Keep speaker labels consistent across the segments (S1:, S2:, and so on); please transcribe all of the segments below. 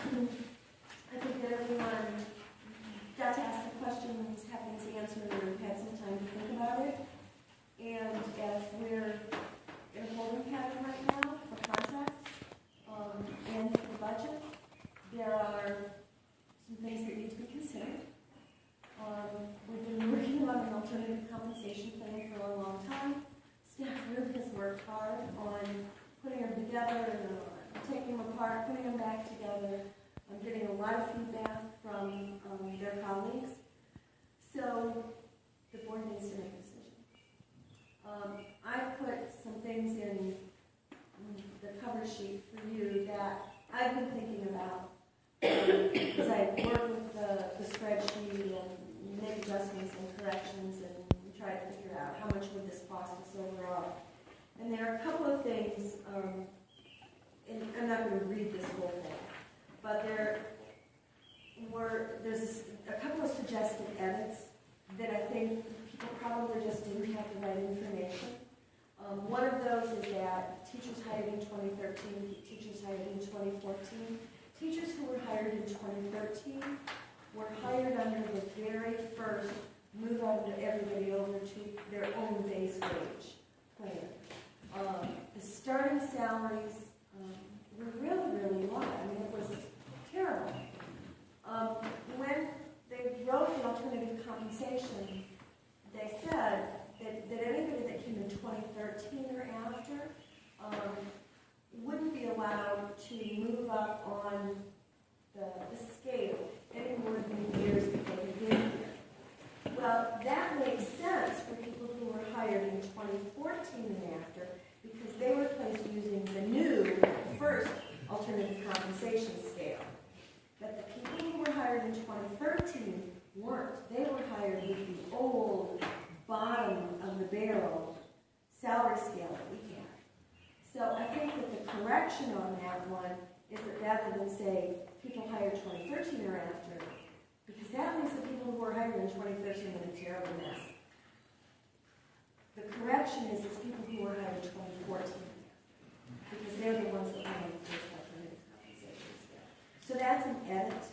S1: I think that everyone got to ask the questions, have things answered, or had some time to think about it. And as we're in a holding pattern right now for contracts and for the budget, there are some things that need to be considered. We've been working on an alternative compensation plan for a long time. Staff really has worked hard on putting them together and taking them apart, putting them back together. I'm getting a lot of feedback from their colleagues. So the board needs to make a decision. I've put some things in the cover sheet for you that I've been thinking about because I work with the spreadsheet and make adjustments and corrections and try to figure out how much would this cost us overall. And there are a couple of things, and I'm not going to read this whole thing, but there's a couple of suggested edits that I think people probably just didn't have the right information. One of those is that teachers hired in 2013, teachers hired in 2014. Teachers who were hired in 2013 were hired under the very first move everybody over to their own base wage plan. The starting salaries were really, really low. I mean, it was terrible. When they wrote the alternative compensation, they said that anybody that came in 2013 or after wouldn't be allowed to move up on the scale any more than the years that they had been here. Well, that makes sense for people who were hired in 2014 and after, because they were placed using the new first alternative compensation scale. But the people who were hired in 2013 weren't. They were hired with the old bottom of the barrel salary scale that we had. So I think that the correction on that one is that rather than say people hired 2013 or after, because that means the people who were hired in 2013 were in a terrible mess. The correction is it's people who were hired in 2014, because they're the ones that were on the first alternative compensation scale. So that's an edit,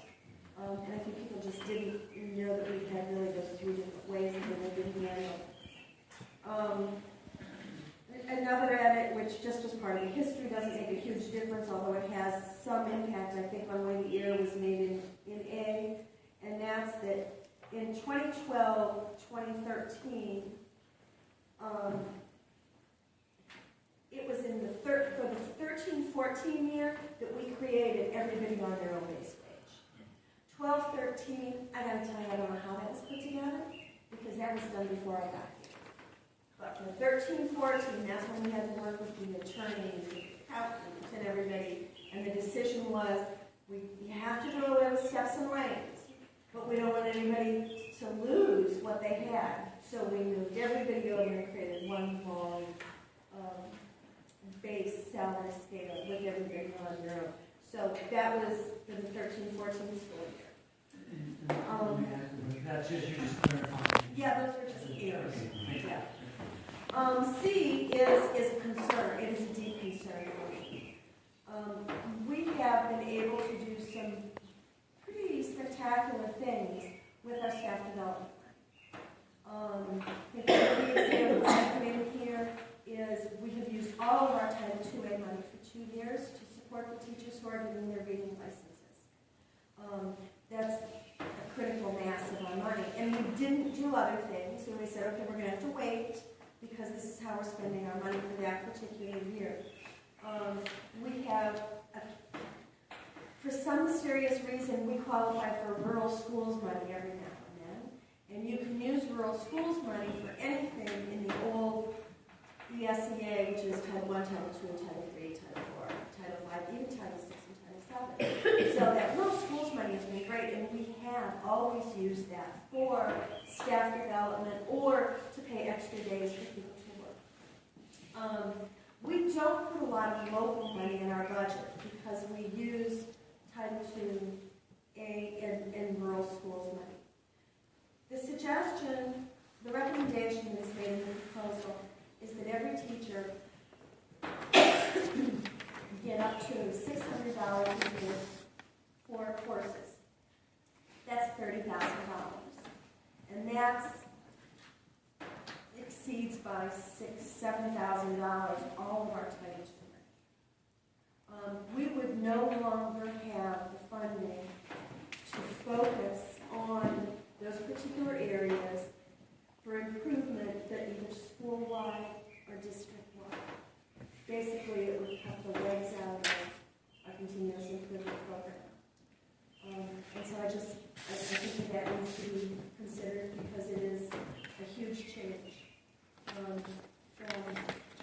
S1: and I think people just didn't know that we had really those three different ways of doing the manual. Another edit, which just as part of the history doesn't make a huge difference, although it has some impact, I think, on when the error was made in A, and that's that in 2012, 2013, it was in for the 13-14 year that we created everybody on their own base wage. 12-13, I gotta tell you, I don't know how that was put together, because that was done before I got here. But for 13-14, that's when we had to work with the attorneys, the accountants, and everybody, and the decision was, we have to do away with steps and lanes, but we don't want anybody to lose what they had. So we moved everybody over and created one long base salary scale with everybody on their own. So that was for the 13-14 school year.
S2: That's just, you're just clarifying.
S1: Yeah, those are just errors. Yeah. C is a concern. It is a deep concern for me. We have been able to do some pretty spectacular things with our staff development. The example I come in here is we have used all of our Title IIA money for 2 years to support the teachers who are getting their reading licenses. That's a critical mass of our money. And we didn't do other things, so we said, okay, we're going to have to wait, because this is how we're spending our money for that particular year. We have, for some mysterious reason, we qualify for rural schools money every now and then. And you can use rural schools money for anything in the old ESEA, which is Title I, Title II, Title III, Title IV, Title V, even Title VI and Title VII. So that rural schools money has been great, and we have always used that for staff development or to pay extra days for people to work. We don't put a lot of local money in our budget because we use Title IIA and rural schools money. The suggestion, the recommendation that is made in the proposal is that every teacher get up to $600 a year $30,000. And that's exceeds by $7,000 all of our tonnage. We would no longer have the funding to focus on those particular areas for improvement that either school-wide or district-wide. Basically, it would cut the legs out of our continuous improvement program. And so I think that needs to be considered because it is a huge change from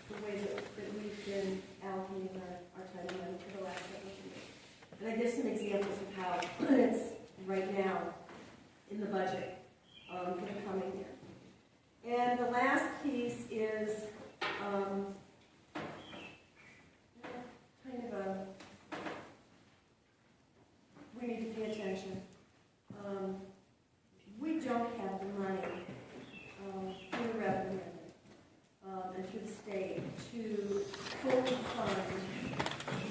S1: the way that we've been allocating our title money for the last several years. And I give some examples of how it's right now in the budget for the coming year. And the last piece is kind of we need to pay attention. We don't have the money through the revenue and through the state to fully fund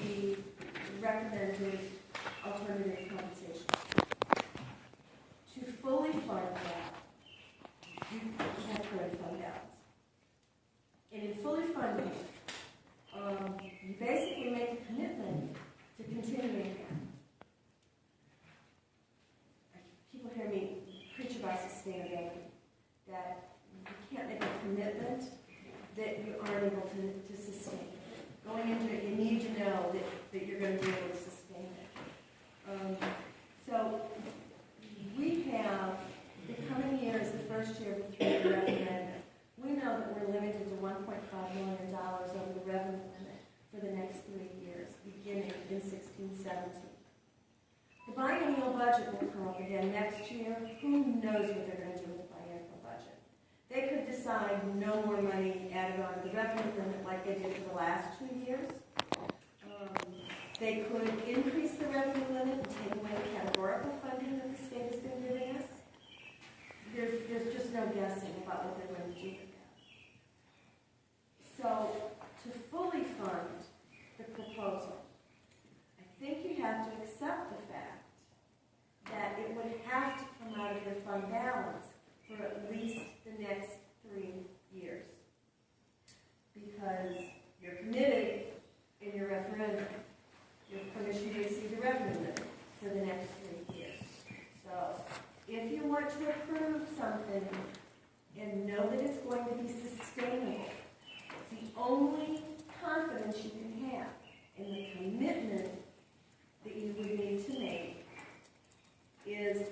S1: the recommended alternative compensation. To fully fund that, you have to fund balance. And in fully funding, you basically make a commitment to continuing that. People hear me preach about sustainability, that you can't make a commitment that you aren't able to sustain. Going into it, you need to know that you're going to be able to sustain it. So we have, the coming year is the first year of the 3-year revenue. We know that we're limited to $1.5 million over the revenue limit for the next 3 years, beginning in 16-17. The biennial budget will come up again next year. Who knows what they're going to do with the biennial budget? They could decide no more money added on to the revenue limit like they did for the last 2 years. They could increase the revenue limit and take away the categorical funding that the state has been giving us. There's just no guessing about what they're going to do with that. So, to fully fund the proposal, I think you have to accept the fact that it would have to come out of your fund balance for at least the next 3 years. Because you're committed in your referendum. Your permission to exceed the revenue limit for the next 3 years. So, if you want to approve something and know that it's going to be sustainable, the only confidence you can have in the commitment that you would need to make is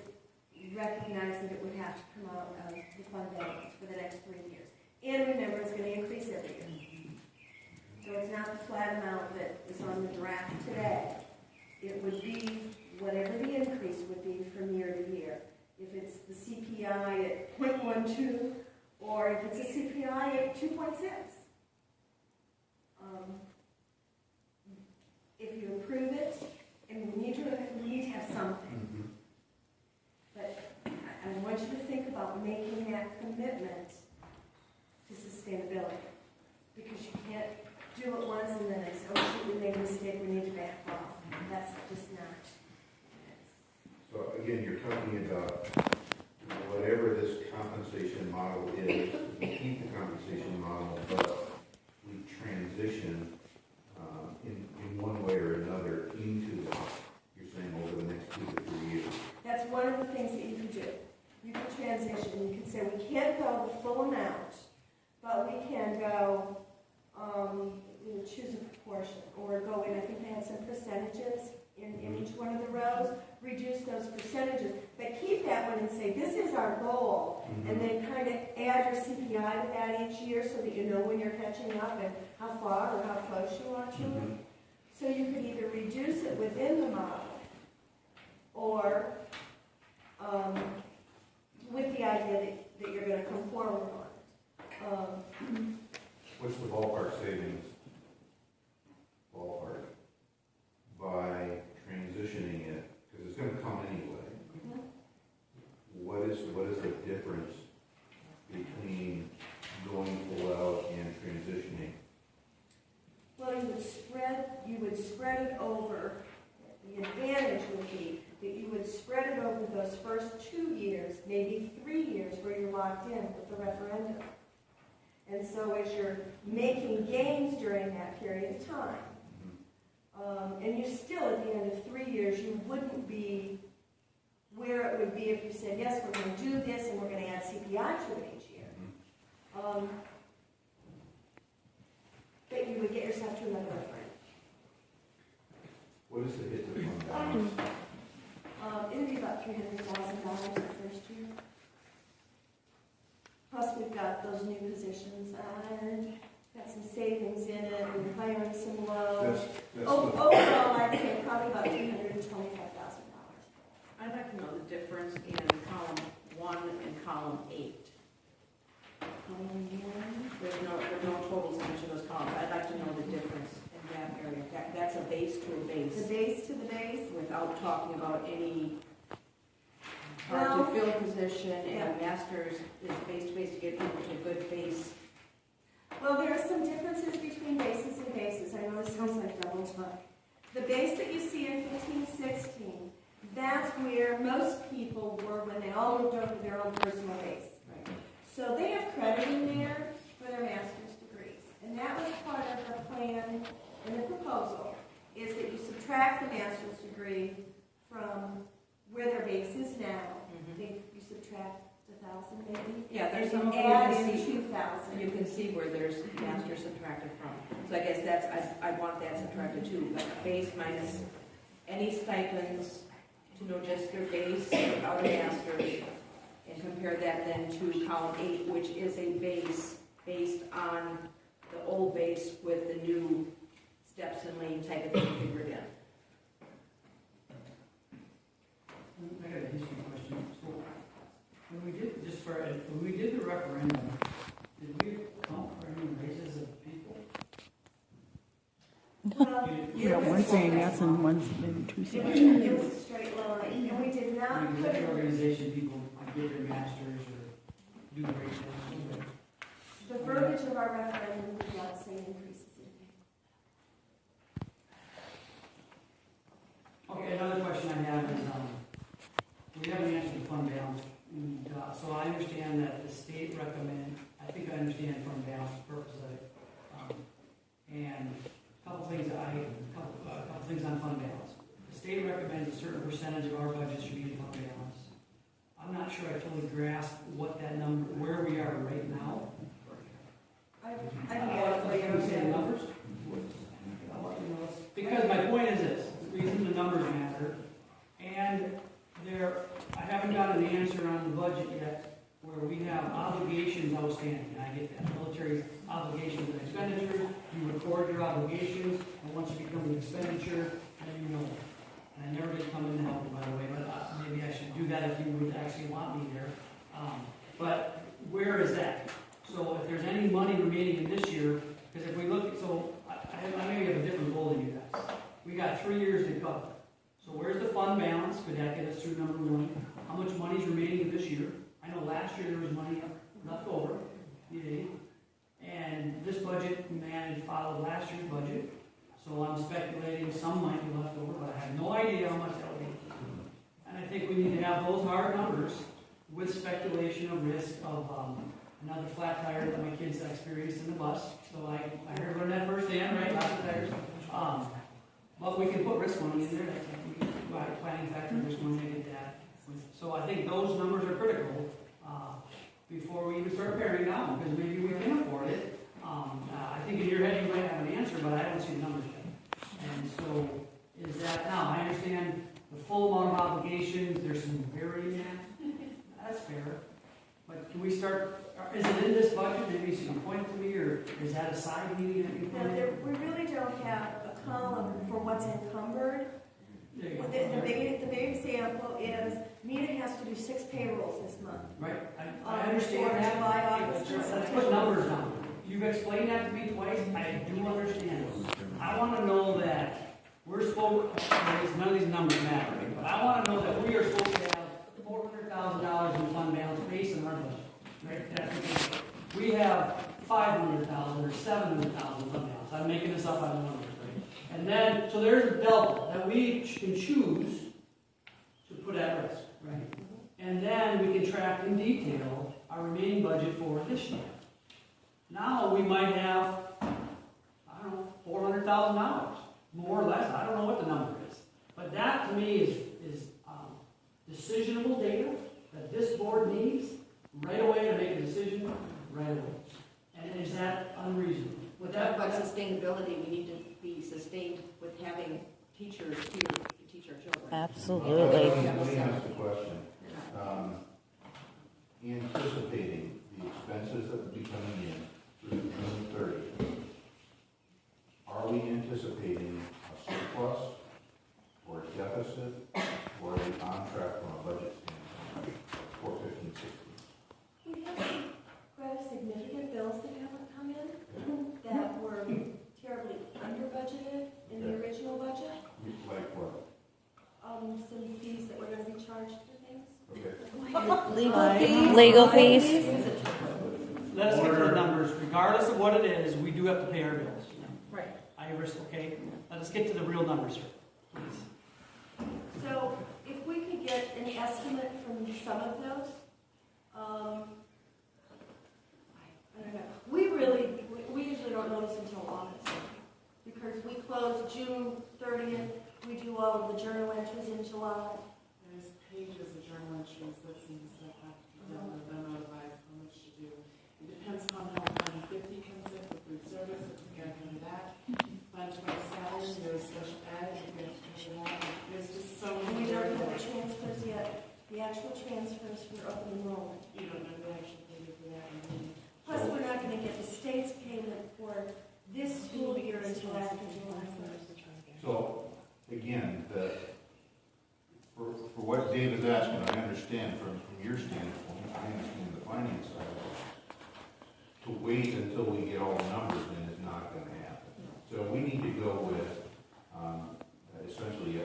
S1: recognize that it would have to come out of the fund balance for the next 3 years. And remember, it's going to increase every year. So it's not the flat amount that is on the draft today. It would be whatever the increase would be from year to year. If it's the CPI at 0.12, or if it's a CPI at 2.6. If you approve it, and we need to have something. But I want you to think about making that commitment to sustainability. Because you can't do it once and then it's, oh shoot, we made a mistake, we need to back off. That's just not.
S3: So again, you're talking about whatever this compensation model is, we keep the compensation model, but we transition in one way or another into that, you're saying over the next 2 to 3 years.
S1: That's one of the things that you can do. You can transition. You can say we can't go the full amount, but we can go choose a proportion, or go in, I think they had some percentages in each one of the rows, reduce those percentages, but keep that one and say, this is our goal, and then kind of add your CPI to that each year so that you know when you're catching up and how far or how close you are to it. So you could either reduce it within the model, or with the idea that you're going to come forward on it.
S3: What's the ballpark savings? Ballpark. By transitioning it, because it's going to come anyway. What is the difference between going full out and transitioning?
S1: Well, you would spread it over. The advantage would be that you would spread it over those first locked in with the referendum. And so as you're making gains during that period of time, and you still, at the end of 3 years, you wouldn't be where it would be if you said, yes, we're going to do this and we're going to add CPI to it each year. But you would get yourself to another referendum.
S3: What is the hit to fund balance?
S1: It would be about $300,000 the first year. Plus, we've got those new positions and got some savings in it. We're hiring some low. Overall, I'd say probably about $325,000.
S4: I'd like to know the difference in column 1 and column 8. There's no totals in each of those columns. I'd like to know the difference in that area. That's a base to a base.
S1: The base to the base?
S4: Without talking about any hard to fill position, and a master's is base to base to get people to a good base.
S1: Well, there are some differences between bases and bases. I know this sounds like double talk. The base that you see in 15-16, that's where most people were when they all moved over to their own personal base.
S4: Right.
S1: So they have credit in there for their master's degrees. And that was part of the plan and the proposal, is that you subtract the master's degree from where their base is now. I think you subtract 1,000 maybe.
S4: Yeah, there's some
S1: and
S4: of them
S1: add
S4: you can
S1: in
S4: see.
S1: 2,000.
S4: You can see where there's master subtracted from. So I guess that's, I want that subtracted too, like base minus any stipends to know just their base without a master's, and compare that then to column 8, which is a base based on the old base with the new steps and lane type of thing figured in.
S2: I got a history question. So, when we did the referendum, did we count for any races of people?
S1: Well,
S5: You got one saying yes and one's been two saying.
S1: it was a straight line, and we did not
S2: Because
S1: put
S2: every
S1: it.
S2: organization, people get their masters or do races.
S1: The verbiage of our referendum did not say increases in pay.
S2: Okay, another question I have is, we haven't answered the fund balance. And, so I understand that the state I think I understand fund balance, the purpose of it. And a couple things on fund balance. The state recommends a certain percentage of our budget should be in fund balance. I'm not sure I fully grasp what that number, where we are right now.
S1: I can get it for you.
S2: Can we say the numbers? Because my point is this, the reason the numbers matter, and I haven't got an answer on the budget yet, where we have obligations outstanding, and I get that, military's obligations and expenditures, you record your obligations, and once you become an expenditure, then you know. And I never did come in to help you, by the way, but maybe I should do that if you would actually want me there. But where is that? So if there's any money remaining in this year, because if we look at, so I maybe have a different goal than you guys. We got 3 years to cover. So where's the fund balance? Could that get us through number 1? How much money is remaining in this year? I know last year there was money left over, yay. And this budget followed last year's budget. So I'm speculating some might be left over, but I have no idea how much that will be. And I think we need to have those hard numbers with speculation of risk of another flat tire that my kids experienced in the bus. So I heard about that firsthand, right? Lots of tires. But we can put risk money in there. That's a planning factor, risk money, I get that. So I think those numbers are critical before we even start paring down, because maybe we can afford it. I think in your head you might have an answer, but I don't see the numbers yet. And so is that, now I understand the full amount of obligations, there's some varying in that. That's fair. But can we start, is it in this budget? Maybe you can point to me, or is that a side meeting that you
S1: Now,
S2: put?
S1: we really don't have a column for what's encumbered.
S2: There you go.
S1: The big example is Nita has to do 6 payrolls this month.
S2: Right, I understand that.
S1: July, August, and
S2: Let's
S1: September.
S2: put numbers down. You've explained that to me twice, I do understand. I want to know that we're supposed, none of these numbers matter, right? But I want to know that we are supposed to have $400,000 in fund balance based on our budget, right? That's what we have $500,000 or $700,000 fund balance. I'm making this up on the numbers, right? And then, so there's a delta that we can choose to put at risk, right? And then we can track in detail our our remaining budget for this year. Now, we might have, I don't know, $400,000, more or less, I don't know what the number is. But that, to me, is decisionable data that this board needs right away to make a decision right away. And is that unreasonable?
S4: With that, about sustainability, we need to be sustained with having teachers here to teach our children.
S5: Absolutely.
S3: Let me ask the question. Anticipating the expenses that would be coming in through June 30th, are we anticipating a surplus or a deficit, or are we on track from a budget standpoint for 15-16?
S1: We have some rather significant bills that haven't come in that were terribly under budgeted in the original budget.
S3: Like what?
S1: Some fees that were going to be charged for things.
S3: Okay.
S5: Legal fees.
S2: Let us get to the numbers. Regardless of what it is, we do have to pay our bills.
S4: Right.
S2: Iris, okay? Let us get to the real numbers here, please.
S1: So if we could get an estimate from some of those, I don't know. We usually don't notice until August because we close June 30th. We do all of the journal entries in July.
S6: There's pages of journal entries that seems that have to be done, and then advise how much to do. It depends upon how Fund 50 comes in for food service, if we got into that. Fund 27, there's special ed, if we have to cover that. There's just so
S1: And we
S6: many
S1: don't have the
S6: variables.
S1: transfers yet. The actual transfers for open enrollment.
S6: You don't know the actual figure for that. And
S1: Plus, we're not going to get the state's payment for this school year until after July 1st.
S3: So, again, for what Dave is asking, I understand from your standpoint, I understand the finance side of it. To wait until we get all the numbers in is not going to happen. So we need to go with essentially a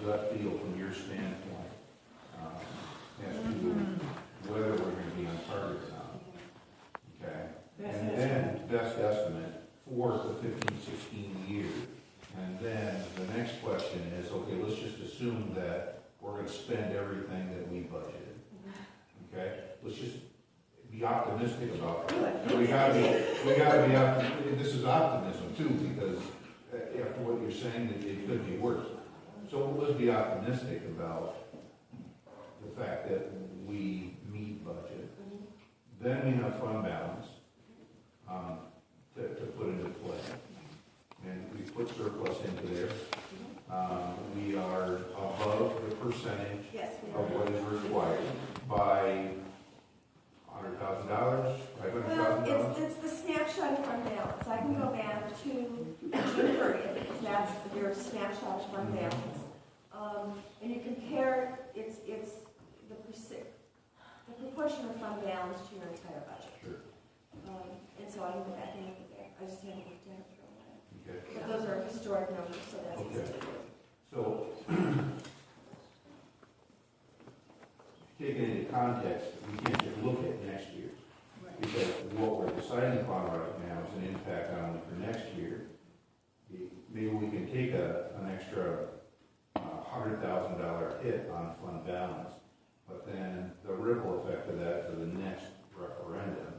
S3: gut feel from your standpoint as to whether we're going to be on target or not. Okay? And then best estimate for the 15-16 year. And then the next question is, okay, let's just assume that we're going to spend everything that we budgeted. Okay? Let's just be optimistic about it. We gotta be, this is optimism too, because after what you're saying, it could be worse. So let's be optimistic about the fact that we meet budget. Then we have fund balance to put into play. And we put surplus into there. We are above the percentage
S1: Yes, we
S3: of
S1: are.
S3: what is required by $100,000, $500,000.
S1: Well, it's the snapshot of fund balance. I can go back to June 30th, because that's your snapshot of fund balance. And you compare it's the proportion of fund balance to your entire budget.
S3: Sure.
S1: And so I can go back and look at that. I just haven't looked at it for a while.
S3: Okay.
S1: But those are historic numbers, so that's easy
S3: Okay.
S1: to do.
S3: So, taking into context, we can't just look at next year. Because what we're deciding upon right now is an impact not only for next year. Maybe we can take an extra $100,000 hit on fund balance, but then the ripple effect of that to the next referendum,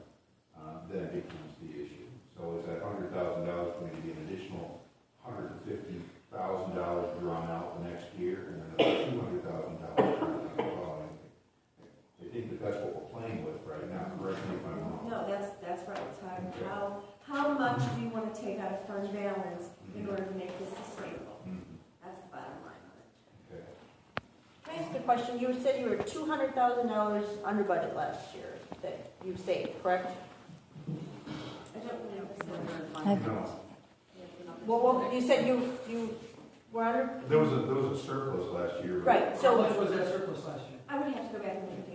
S3: then becomes the issue. So is that $100,000 going to be an additional $150,000 drawn out the next year, and then another $200,000 drawn out the following? I think that that's what we're playing with right now. Correct me if I'm wrong.
S1: No, that's right. So how much do you want to take out of fund balance in order to make this sustainable?
S3: Mhm.
S1: That's the bottom line on it.
S3: Okay.
S7: Can I ask a question? You said you were $200,000 under budget last year that you saved, correct?
S1: I don't know.
S3: No,
S7: Well, you said you were under,
S3: there was a surplus last year.
S7: right,
S2: How
S7: so,
S2: much was that surplus last year?
S1: I would have to go back and look at the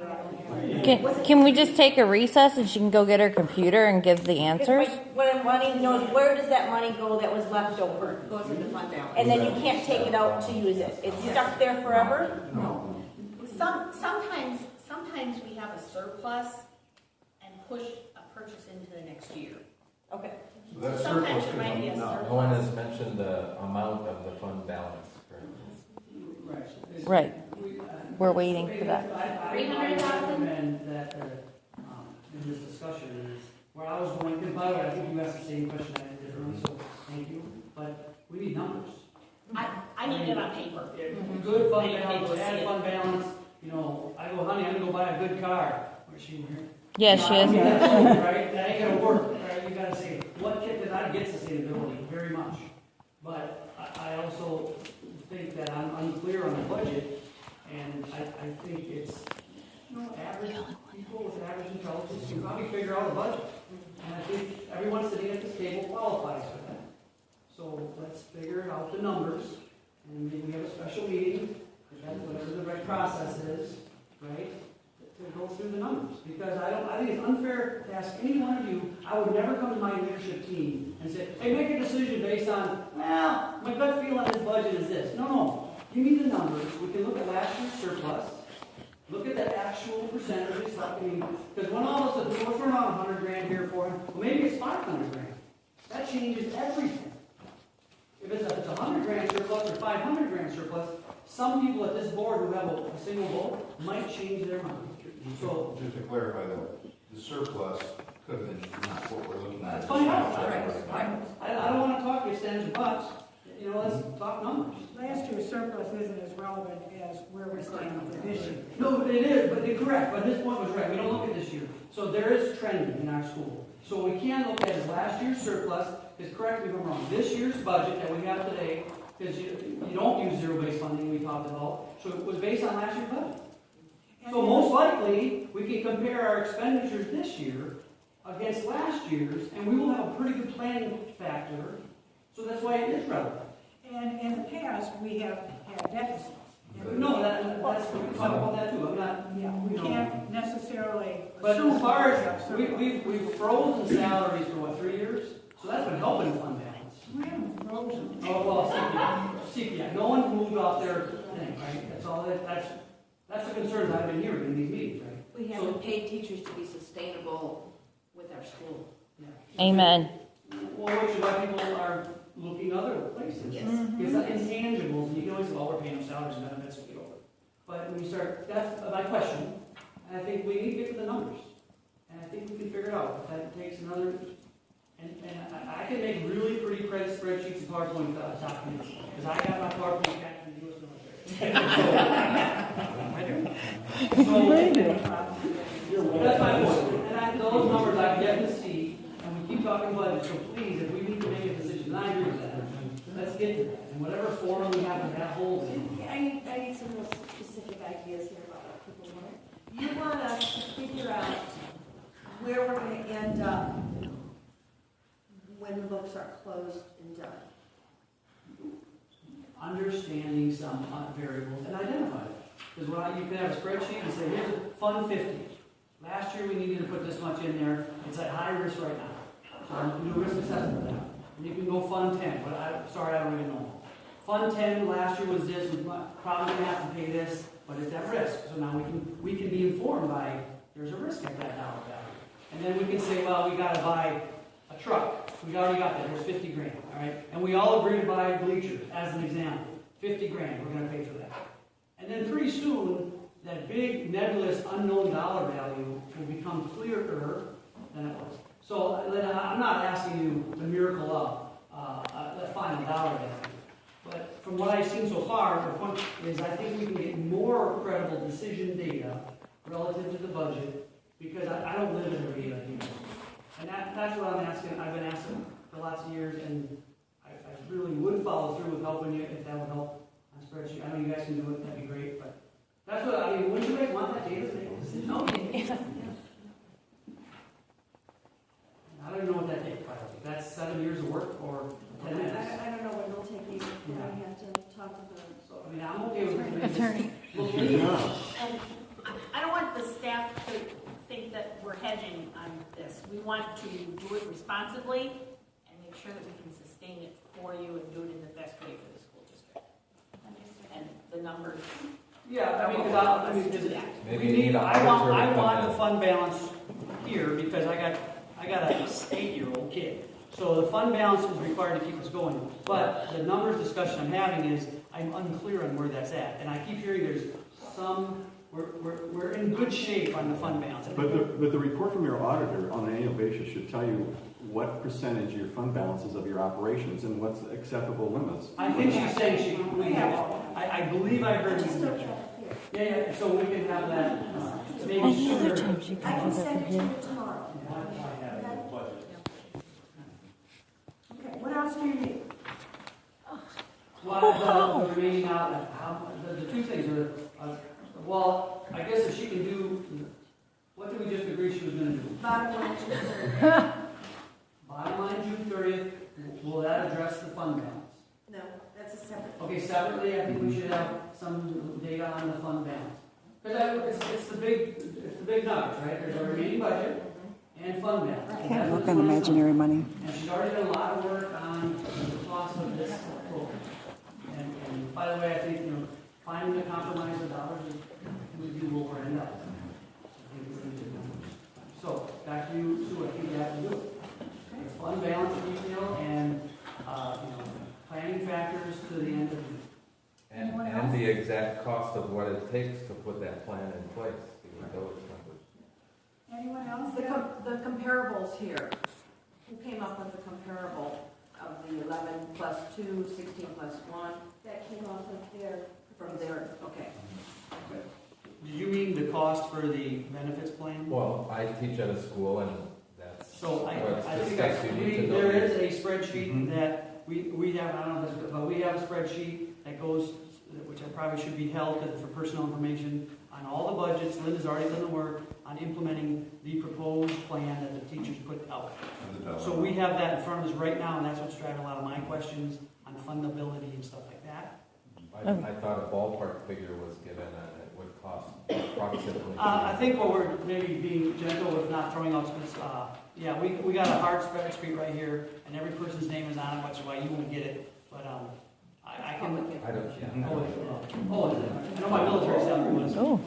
S1: average.
S5: Can we just take a recess and she can go get her computer and give the answers?
S7: what I'm wanting to know is where does that money go that was left over?
S4: Goes into fund balance.
S7: And then you can't take it out to use it. It's stuck there forever?
S3: No.
S8: Sometimes we have a surplus and push a purchase into the next year.
S7: Okay.
S3: So that
S8: Sometimes
S3: surplus
S8: it might be a
S3: could come.
S8: surplus.
S9: No one has mentioned the amount of the fund balance.
S5: Right. We're waiting for that.
S2: I recommend that in this discussion is where I was going, because by the way, I think you asked the same question I did differently, so thank you, but we need numbers.
S8: I need it on paper.
S2: Good fund
S8: I need
S2: balance,
S8: to see
S2: add
S8: it.
S2: fund balance, you know, I go, honey, I'm gonna go buy a good car. Where's she in here?
S5: Yes, she
S2: I mean,
S5: is.
S2: that's true, right? That ain't gonna work, right? You gotta say, what kid did I get sustainability? Very much. But I also think that I'm unclear on the budget, and I think it's, you know, average people with average intelligence can probably figure out a budget. And I think everyone sitting at this table qualifies for that. So let's figure out the numbers, and maybe we have a special meeting, if that's whatever the right process is, right? To go through the numbers, because I think it's unfair to ask any one of you. I would never come to my leadership team and say, hey, make a decision based on, well, my gut feel on this budget is this. No, give me the numbers. We can look at last year's surplus, look at the actual percentages, because when all of a sudden, we're throwing on 100 grand here for him, well, maybe it's 500 grand. That changes everything. If it's a 100 grand surplus or 500 grand surplus, some people at this board who have a single vote might change their mind. So,
S3: just to clarify though, the surplus could have been not what we're looking at.
S2: let's find out. I don't want to talk extends bucks. You know, let's talk numbers.
S10: Last year's surplus isn't as relevant as where we're standing for this year.
S2: No, it is, but it's correct. But this point was right. We don't look at this year. So there is trending in our school. So what we can look at is last year's surplus. Is correct me if I'm wrong. This year's budget that we have today, because you don't use zero-based funding, we talked about. So it was based on last year's budget. So most likely, we can compare our expenditures this year against last year's, and we will have a pretty good planning factor. So that's why it is relevant.
S10: And in the past, we have had deficits.
S2: No, that's we can talk about that too. I'm not.
S10: Yeah, we can't necessarily
S2: But
S10: assume.
S2: as far
S10: we have
S2: as
S10: surplus.
S2: we've frozen salaries for what, 3 years? So that's been helping fund balance.
S10: We haven't frozen.
S2: Oh well, CPI. No one's moved off their thing, right? That's all. That's the concerns I've been hearing in these meetings, right?
S4: We haven't paid teachers to be sustainable with our school.
S2: Yeah.
S5: Amen.
S2: Well, which is why people are looking other places.
S4: Yes.
S2: It's the intangibles, and you can always say, well, we're paying them salaries and benefits and get over it. But when you start, that's my question, and I think we need to get to the numbers. And I think we can figure it out. If that takes another, and I can make really pretty spreadsheets and PowerPoint documents, because I got my PowerPoint back from the U.S. military. So, that's my point. And those numbers I've yet to see, and we keep talking budget, so please, if we need to make a decision, and I agree with that, let's get to that. And whatever forum we have to have holes in.
S1: I need some real specific ideas here about what people want. You want us to figure out where we're going to end up when the books are closed and done.
S2: Understanding some variables and identify them. Because you can have a spreadsheet and say, here's Fund 50. Last year we needed to put this much in there. It's at high risk right now. So I'm going to do a risk assessment of that. And you can go Fund 10, but I don't even know. Fund 10 last year was this. We're probably going to have to pay this, but it's at risk. So now we can be informed by there's a risk at that dollar value. And then we can say, well, we got to buy a truck. We already got that. There's 50 grand. All right. And we all agree to buy bleachers as an example. 50 grand. We're going to pay for that. And then pretty soon, that big nebulous unknown dollar value will become clearer than it was. So I'm not asking you the miracle of the final dollar value. But from what I've seen so far, the point is I think we can get more credible decision data relative to the budget because I don't live in a data here. And that's what I'm asking. I've been asking for lots of years, and I really would follow through with helping you if that would help on spreadsheet. I know you guys can do it. That'd be great. But that's what I mean. Wouldn't you guys want that data to make a decision? Okay. Yeah. I don't even know what that takes. That's 7 years of work or 10 minutes.
S1: I don't know what it'll take you. We're going to have to talk to the...
S2: So, I mean, I'm okay with
S5: Attorney.
S8: And I don't want the staff to think that we're hedging on this. We want to do it responsibly and make sure that we can sustain it for you and do it in the best way for the school district. And the numbers.
S2: Yeah, I mean,
S9: Maybe you need a
S2: I
S9: arbitrary
S2: want
S9: fund
S2: the fund balance here because I got an 8-year-old kid. So the fund balance is required to keep us going. But the numbers discussion I'm having is, I'm unclear on where that's at. And I keep hearing there's some, we're in good shape on the fund balance.
S11: But the report from your auditor on an annual basis should tell you what percentage of your fund balances of your operations and what's acceptable limits.
S2: I think she's saying we have, I believe I heard
S1: Just
S2: you.
S1: don't have it here.
S2: Yeah, so we can have that, maybe
S5: Any
S2: sooner.
S5: other time she
S1: I can
S5: can give
S1: send
S5: it
S1: it
S5: to
S1: to
S5: you.
S1: you tomorrow.
S10: Okay, what else do you need?
S2: Well, the remaining out, the two things are, well, I guess if she can do, what did we just agree she was gonna do?
S1: Bottom line, June 30th.
S2: Bottom line, June 30th, will that address the fund balance?
S1: No, that's a separate.
S2: Okay, separately, I think we should have some data on the fund balance. Because it's the big numbers, right? There's a remaining budget and fund balance.
S12: Can't look on imaginary money.
S2: And she's already done a lot of work on the cost of this program. And by the way, I think, finding a compromise of dollars would be where we're end up. I think we're gonna do that. So, back to you, Sue, I think you have to do it. It's fund balance detail and, planning factors to the end of the year.
S9: And the exact cost of what it takes to put that plan in place, with those numbers.
S10: Anyone else?
S4: The comparables here, who came up with the comparable of the 11 plus 2, 16 plus 1,
S1: That came off of their.
S4: from there, okay.
S2: Do you mean the cost for the benefits plan?
S9: Well, I teach at a school and that's
S2: So
S9: what's
S2: I think
S9: discussed, you need to know.
S2: there is a spreadsheet that we have, I don't know if it's, but we have a spreadsheet that goes, which I probably should be held for personal information, on all the budgets. Linda's already done the work on implementing the proposed plan that the teachers put out. So we have that in front of us right now, and that's what's driving a lot of my questions on fundability and stuff like that.
S9: I thought a ballpark figure was given and it would cost approximately.
S2: I think what we're maybe being gentle with not throwing out, yeah, we got a hard spreadsheet right here, and every person's name is on it, which is why you won't get it, but, I can.
S9: I don't, yeah.
S2: I know my military salary was.
S5: Oh.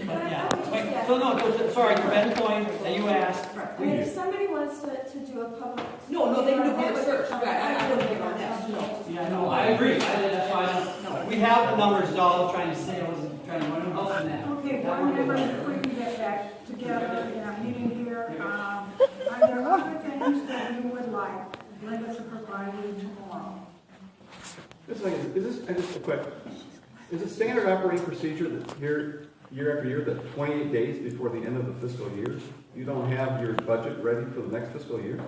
S2: But yeah, wait, so no, sorry, to Ben's point that you asked.
S1: And if somebody wants to do a public.
S4: No, they can do public search, right, I don't give on that, no.
S2: Yeah, no, I agree, that's why we have the numbers, is all I was trying to say, I wasn't trying to run else than that.
S10: Okay, board members, if we can get back together in a meeting here, are there other things that you would like Linda to provide you tomorrow?
S11: Just like, just a quick, is it standard operating procedure that year after year, that 28 days before the end of the fiscal year, you don't have your budget ready for the next fiscal year?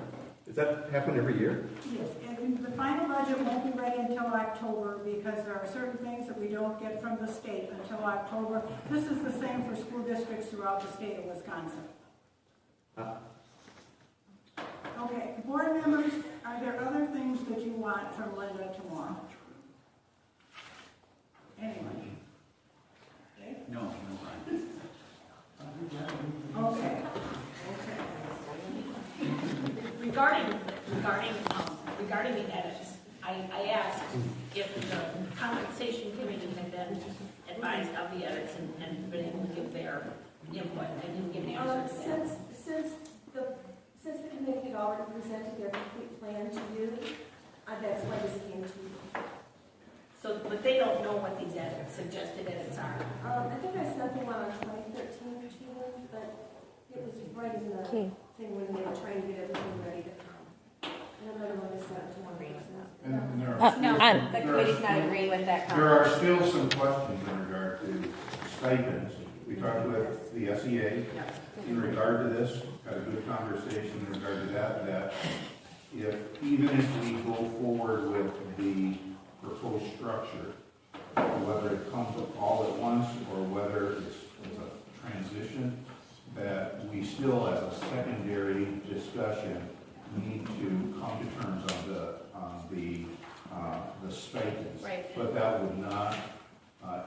S11: Does that happen every year?
S10: Yes, and the final budget won't be ready until October because there are certain things that we don't get from the state until October. This is the same for school districts throughout the state of Wisconsin. Okay, board members, are there other things that you want from Linda tomorrow? Anyone?
S13: No.
S10: Okay.
S8: Regarding the edits, I asked if the compensation committee had been advised of the edits and been able to give their input. I didn't get an answer to that.
S1: Since the committee had already presented their complete plan to you, that's why this came to you.
S8: So, but they don't know what these edits, suggested edits are.
S1: I think I sent the one on 2013 to them, but it was right in the thing when they were trying to get everything ready to come. And another one I sent to one person.
S3: And there
S5: No,
S3: are
S5: the committee's not agreeing with that
S3: there are still some questions in regard to stipends. We talked with the SEA in regard to this, had a good conversation in regard to that even if we go forward with the proposed structure, whether it comes up all at once or whether it's a transition, that we still, as a secondary discussion, need to come to terms on the stipends.
S8: Right.
S3: But that would not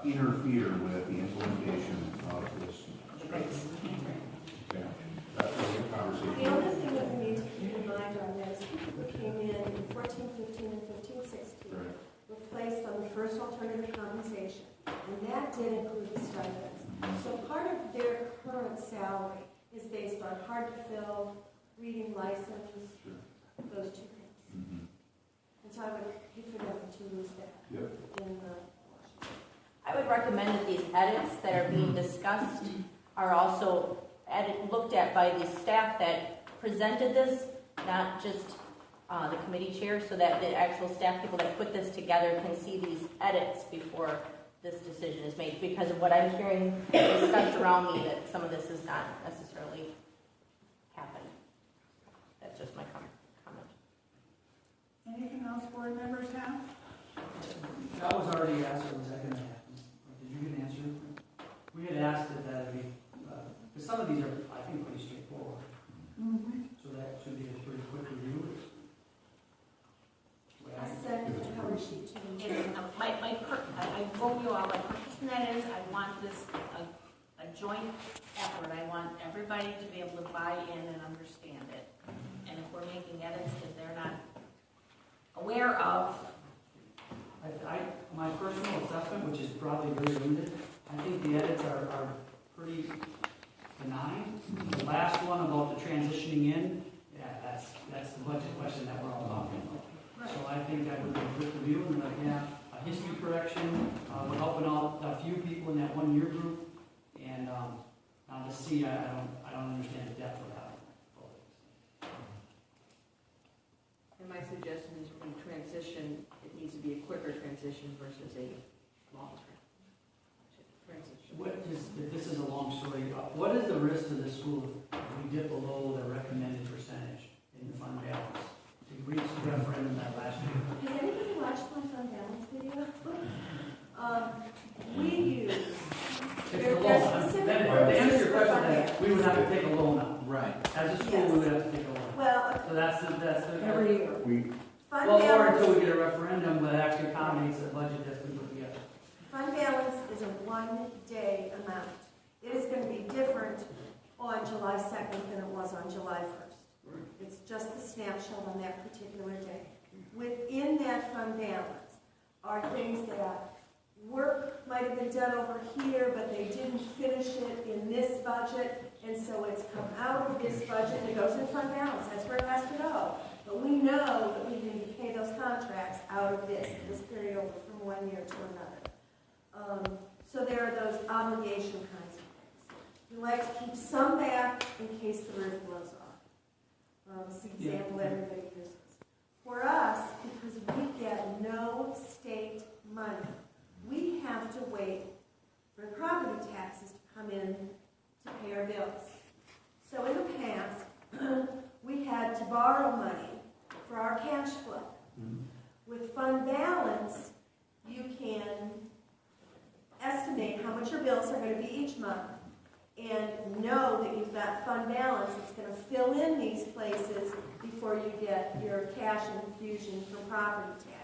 S3: interfere with the implementation of this structure. Okay, that's the conversation.
S1: The other thing that we need to keep in mind on this, people who came in 14, 15, and 15, 16 were placed on the first alternative compensation, and that did include the stipends. So part of their current salary is based on hard to fill, reading license, those two things. And so I would hate for them to lose that.
S11: Yep.
S1: In
S7: I would recommend that these edits that are being discussed are also looked at by the staff that presented this, not just the committee chair, so that the actual staff people that put this together can see these edits before this decision is made, because of what I'm hearing discussed around me, that some of this is not necessarily happened. That's just my comment.
S10: Anything else board members have?
S2: That was already asked, or was that gonna happen? Did you get an answer? We had asked that that'd be, because some of these are, I think, pretty straightforward. So that should be a pretty quick review.
S1: I sent the cover sheet to them.
S8: It's, I told you all, my purpose in that is, I want this a joint effort. I want everybody to be able to buy in and understand it. And if we're making edits that they're not aware of,
S2: My personal assessment, which is probably very limited, I think the edits are pretty benign. The last one about the transitioning in, yeah, that's the budget question that we're all talking about. So I think that would be a good review, and a history correction, we're helping out a few people in that 1 year group, and now to see, I don't understand the depth of that.
S4: And my suggestion is when transition, it needs to be a quicker transition versus a long transition.
S2: If this is a long story, what is the risk to the school if we dip below the recommended percentage in the fund balance? Did we reach the referendum that last year?
S1: Has anybody watched my fund balance video? We use,
S2: It's
S1: There-
S2: the
S1: there's
S2: loan.
S1: specific
S2: To
S1: purposes
S2: answer your
S1: for
S2: question,
S1: fund
S2: that we would have to take a loan out.
S13: Right.
S2: As a school,
S1: Yes.
S2: we would have to take a loan.
S1: well,
S2: So that's the.
S1: every year. Fund
S2: Well, or
S1: balance,
S2: until we get a referendum that actually accommodates the budget that's been put together.
S1: fund balance is a 1 day amount. It is going to be different on July 2nd than it was on July 1st. It's just the snapshot on that particular day. Within that fund balance are things that work might have been done over here, but they didn't finish it in this budget, and so it's come out of this budget and it goes in fund balance. That's where it has to go. But we know that we need to pay those contracts out of this carry over from 1 year to another. So there are those obligation kinds of things. We like to keep some back in case the roof blows off. It's the example everybody uses. For us, because we get no state money, we have to wait for property taxes to come in to pay our bills. So in the past, we had to borrow money for our cash flow. With fund balance, you can estimate how much your bills are going to be each month and know that you've got fund balance that's going to fill in these places before you get your cash infusion for property tax.